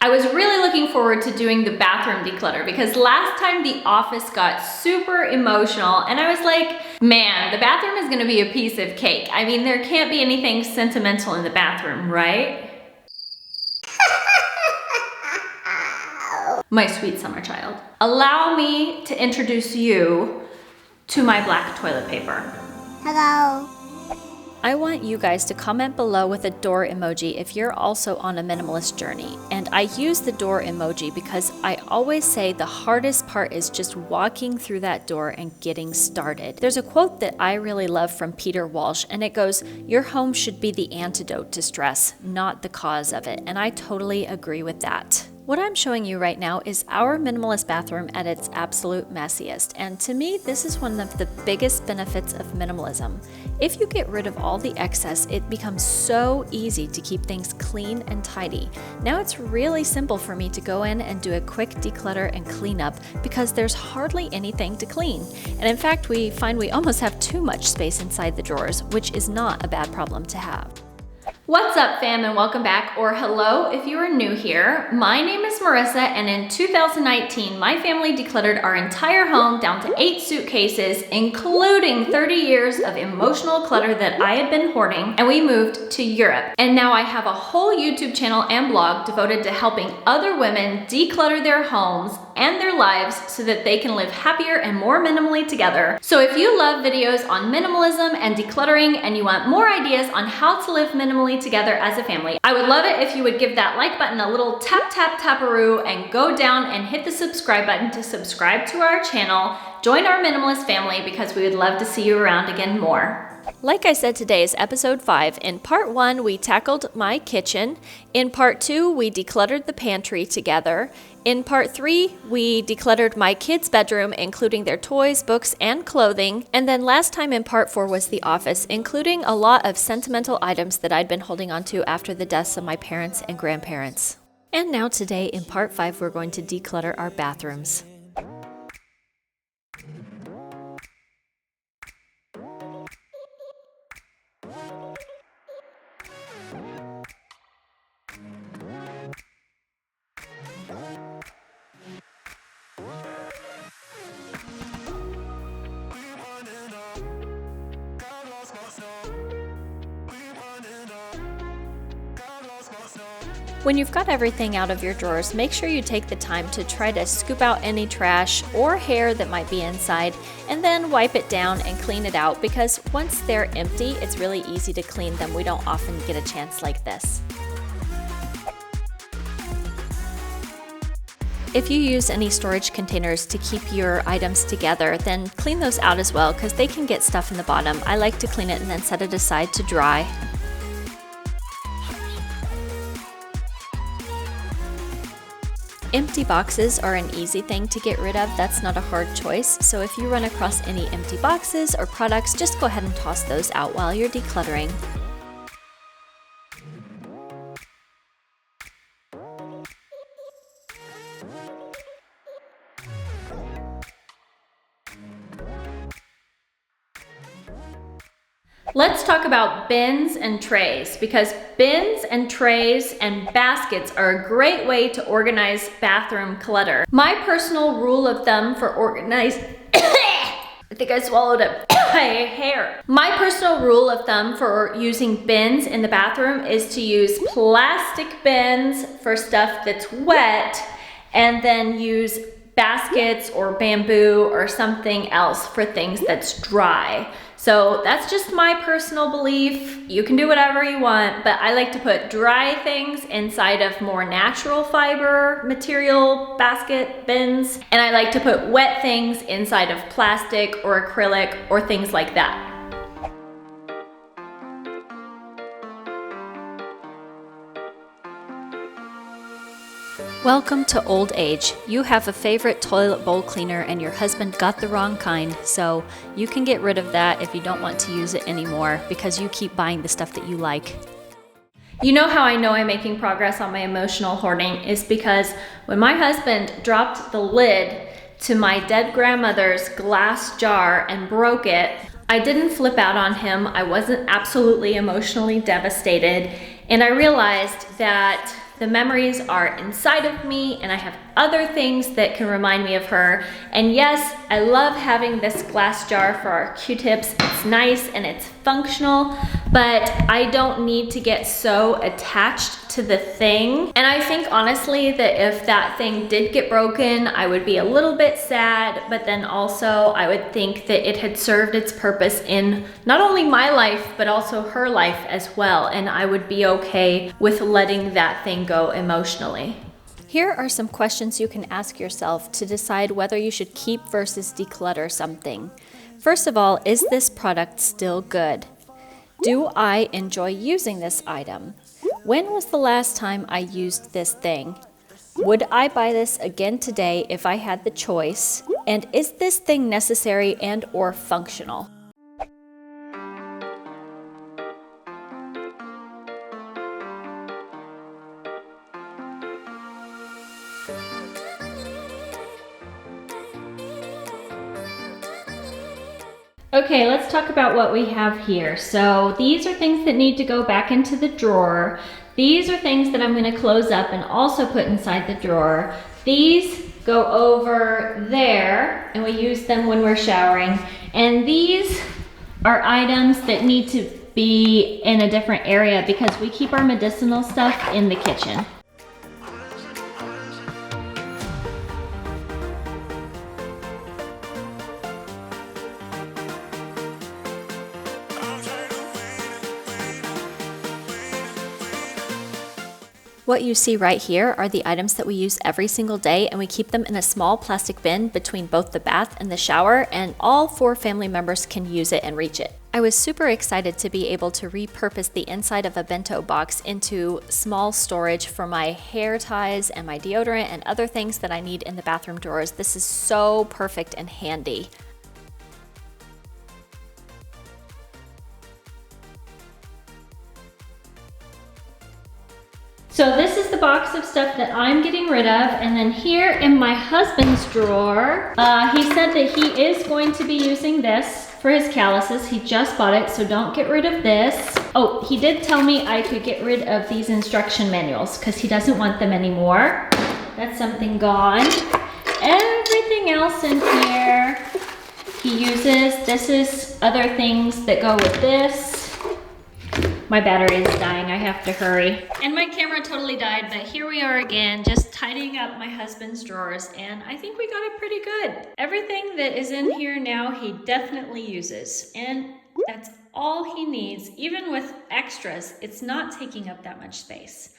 I was really looking forward to doing the bathroom declutter because last time the office got super emotional and I was like, man, the bathroom is gonna be a piece of cake. I mean, there can't be anything sentimental in the bathroom, right? My sweet summer child. Allow me to introduce you to my black toilet paper. Hello. I want you guys to comment below with a door emoji if you're also on a minimalist journey. And I use the door emoji because I always say the hardest part is just walking through that door and getting started. There's a quote that I really love from Peter Walsh, and it goes, "Your home should be the antidote to stress, not the cause of it." And I totally agree with that. What I'm showing you right now is our minimalist bathroom at its absolute messiest, and to me, this is one of the biggest benefits of minimalism. If you get rid of all the excess, it becomes so easy to keep things clean and tidy. Now it's really simple for me to go in and do a quick declutter and clean up because there's hardly anything to clean. And in fact, we find we almost have too much space inside the drawers, which is not a bad problem to have. What's up, fam, and welcome back, or hello if you are new here. My name is Marissa, and in 2019, my family decluttered our entire home down to 8 suitcases, including 30 years of emotional clutter that I had been hoarding, and we moved to Europe. And now I have a whole YouTube channel and blog devoted to helping other women declutter their homes and their lives so that they can live happier and more minimally together. So if you love videos on minimalism and decluttering and you want more ideas on how to live minimally together as a family, I would love it if you would give that like button a little tap tap taparoo and go down and hit the subscribe button to subscribe to our channel. Join our minimalist family because we would love to see you around again more. Like I said, today is episode 5. In part 1, we tackled my kitchen. In part 2, we decluttered the pantry together. In part 3, we decluttered my kids' bedroom, including their toys, books, and clothing. And then last time in part 4 was the office, including a lot of sentimental items that I'd been holding on to after the deaths of my parents and grandparents. And now today in part 5, we're going to declutter our bathrooms. When you've got everything out of your drawers, make sure you take the time to try to scoop out any trash or hair that might be inside, and then wipe it down and clean it out, because once they're empty, it's really easy to clean them. We don't often get a chance like this. If you use any storage containers to keep your items together, then clean those out as well, because they can get stuff in the bottom. I like to clean it and then set it aside to dry. Empty boxes are an easy thing to get rid of. That's not a hard choice. So if you run across any empty boxes or products, just go ahead and toss those out while you're decluttering. Let's talk about bins and trays, because bins and trays and baskets are a great way to organize bathroom clutter. My personal rule of thumb for organizing I think I swallowed a hair. My personal rule of thumb for using bins in the bathroom is to use plastic bins for stuff that's wet, and then use baskets or bamboo or something else for things that's dry. So that's just my personal belief. You can do whatever you want, but I like to put dry things inside of more natural fiber material basket bins, and I like to put wet things inside of plastic or acrylic or things like that. Welcome to old age. You have a favorite toilet bowl cleaner and your husband got the wrong kind, so you can get rid of that if you don't want to use it anymore because you keep buying the stuff that you like. You know how I know I'm making progress on my emotional hoarding is because when my husband dropped the lid to my dead grandmother's glass jar and broke it, I didn't flip out on him. I wasn't absolutely emotionally devastated, and I realized that the memories are inside of me and I have other things that can remind me of her. And yes, I love having this glass jar for our Q-tips. It's nice and it's functional, but I don't need to get so attached to the thing. And I think honestly that if that thing did get broken, I would be a little bit sad, but then also I would think that it had served its purpose in not only my life, but also her life as well. And I would be okay with letting that thing go emotionally. Here are some questions you can ask yourself to decide whether you should keep versus declutter something. First of all, is this product still good? Do I enjoy using this item? When was the last time I used this thing? Would I buy this again today if I had the choice? And is this thing necessary and or functional? Okay, let's talk about what we have here. So these are things that need to go back into the drawer. These are things that I'm going to close up and also put inside the drawer. These go over there and we use them when we're showering. And these are items that need to be in a different area because we keep our medicinal stuff in the kitchen. What you see right here are the items that we use every single day, and we keep them in a small plastic bin between both the bath and the shower, and all 4 family members can use it and reach it. I was super excited to be able to repurpose the inside of a bento box into small storage for my hair ties and my deodorant and other things that I need in the bathroom drawers. This is so perfect and handy. So this is the box of stuff that I'm getting rid of, and then here in my husband's drawer, he said that he is going to be using this for his calluses. He just bought it, so don't get rid of this. Oh, he did tell me I could get rid of these instruction manuals because he doesn't want them anymore. That's something gone. Everything else in here he uses. This is other things that go with this. My battery is dying, I have to hurry. And my camera totally died, but here we are again, just tidying up my husband's drawers, and I think we got it pretty good. Everything that is in here now, he definitely uses, and that's all he needs. Even with extras, it's not taking up that much space.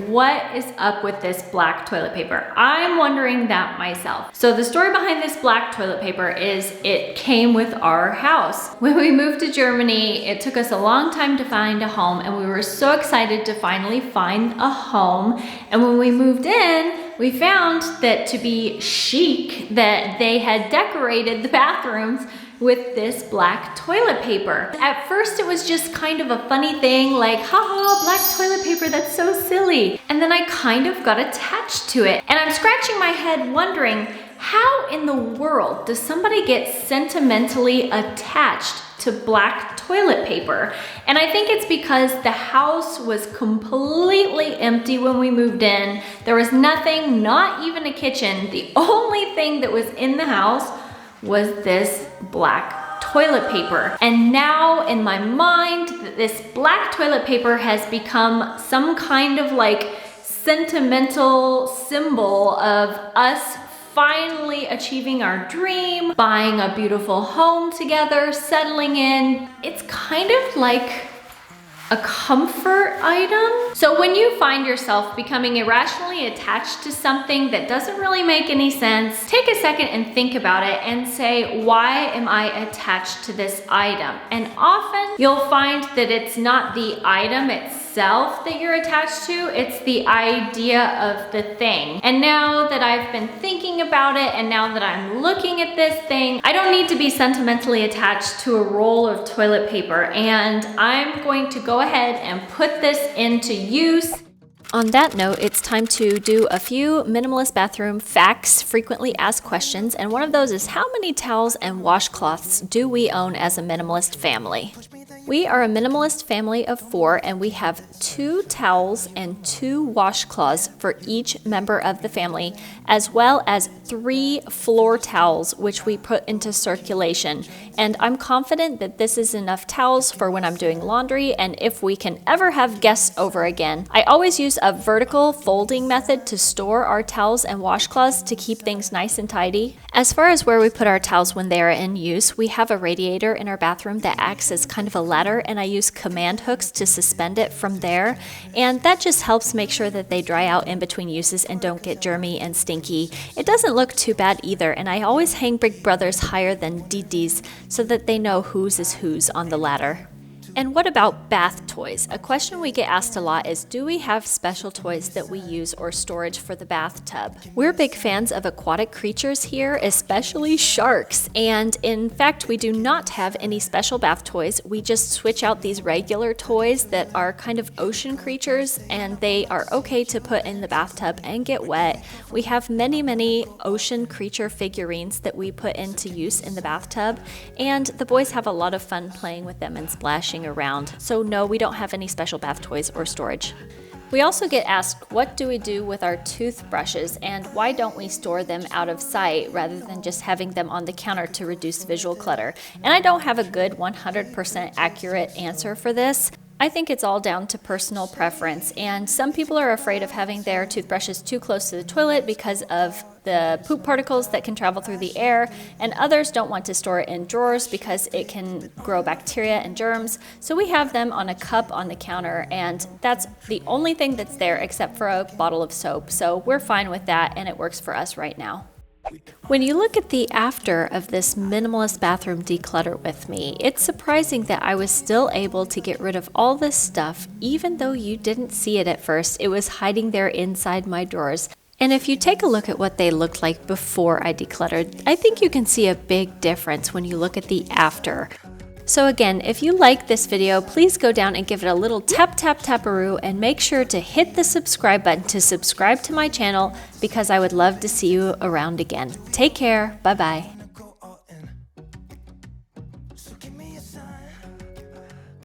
What is up with this black toilet paper? I'm wondering that myself. So the story behind this black toilet paper is it came with our house. When we moved to Germany, it took us a long time to find a home, and we were so excited to finally find a home. And when we moved in, we found that to be chic, that they had decorated the bathrooms with this black toilet paper. At first it was just kind of a funny thing, like, haha, black toilet paper, that's so silly. And then I kind of got attached to it. And I'm scratching my head wondering, how in the world does somebody get sentimentally attached to black toilet paper? And I think it's because the house was completely empty when we moved in. There was nothing, not even a kitchen. The only thing that was in the house was this black toilet paper. And now in my mind, this black toilet paper has become some kind of like sentimental symbol of us finally achieving our dream, buying a beautiful home together, settling in. It's kind of like a comfort item. So when you find yourself becoming irrationally attached to something that doesn't really make any sense, take a second and think about it and say, why am I attached to this item? And often you'll find that it's not the item itself that you're attached to, it's the idea of the thing. And now that I've been thinking about it, and now that I'm looking at this thing, I don't need to be sentimentally attached to a roll of toilet paper, and I'm going to go ahead and put this into use. On that note, it's time to do a few minimalist bathroom facts, frequently asked questions, and one of those is, how many towels and washcloths do we own as a minimalist family? We are a minimalist family of 4, and we have 2 towels and 2 washcloths for each member of the family, as well as 3 floor towels, which we put into circulation. And I'm confident that this is enough towels for when I'm doing laundry and if we can ever have guests over again. I always use a vertical folding method to store our towels and washcloths to keep things nice and tidy. As far as where we put our towels when they are in use, we have a radiator in our bathroom that acts as kind of a ladder, and I use command hooks to suspend it from there, and that just helps make sure that they dry out in between uses and don't get germy and stinky. It doesn't look too bad either, and I always hang Big Brothers higher than DDs so that they know whose is whose on the ladder. And what about bath toys? A question we get asked a lot is, do we have special toys that we use or storage for the bathtub? We're big fans of aquatic creatures here, especially sharks. And in fact, we do not have any special bath toys. We just switch out these regular toys that are kind of ocean creatures, and they are okay to put in the bathtub and get wet. We have many ocean creature figurines that we put into use in the bathtub, and the boys have a lot of fun playing with them and splashing around. So no, we don't have any special bath toys or storage. We also get asked, what do we do with our toothbrushes and why don't we store them out of sight rather than just having them on the counter to reduce visual clutter? And I don't have a good 100% accurate answer for this. I think it's all down to personal preference, and some people are afraid of having their toothbrushes too close to the toilet because of the poop particles that can travel through the air, and others don't want to store it in drawers because it can grow bacteria and germs. So we have them on a cup on the counter, and that's the only thing that's there except for a bottle of soap. So we're fine with that, and it works for us right now. When you look at the after of this minimalist bathroom declutter with me, it's surprising that I was still able to get rid of all this stuff even though you didn't see it at first. It was hiding there inside my drawers. And if you take a look at what they looked like before I decluttered, I think you can see a big difference when you look at the after. So again, if you like this video, please go down and give it a little taparoo and make sure to hit the subscribe button to subscribe to my channel because I would love to see you around again. Take care. Bye-bye.